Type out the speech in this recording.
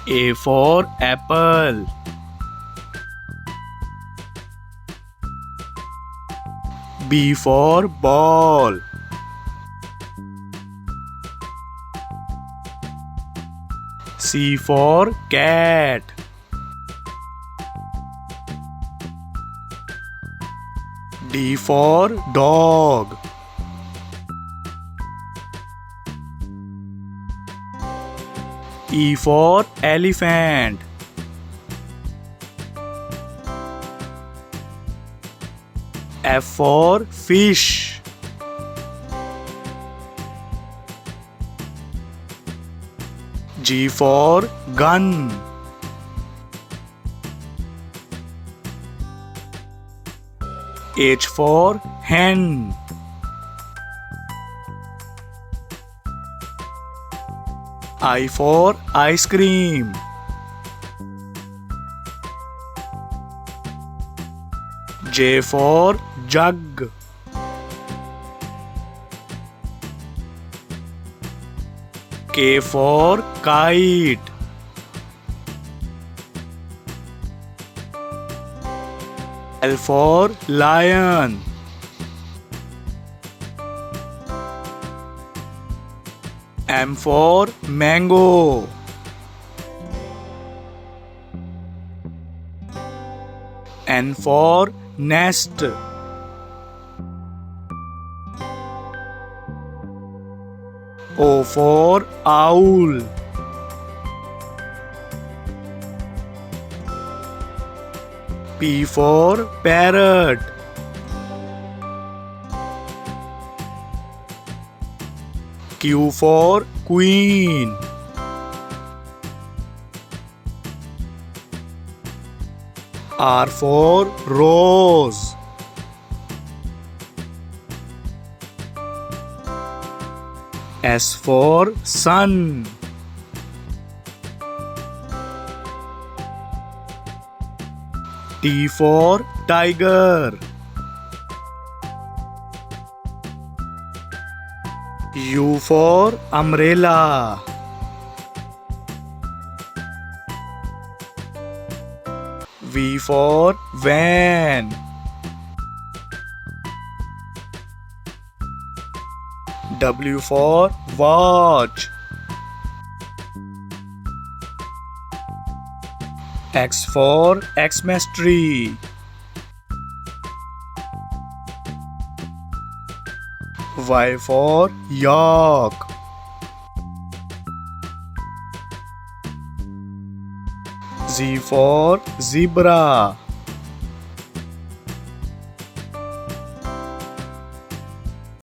A for apple. B for ball. C for cat. D for dog. E for elephant. F for fish. G for gun. H for hen. I for ice cream. J for jug. K for kite. L for lion. M for mango. N for nest. O for owl. P for parrot. Q for queen. R for rose. S for sun. T for tiger. U for umbrella. V for van. W for watch. X for Xmas tree. Y for yak. Z for zebra.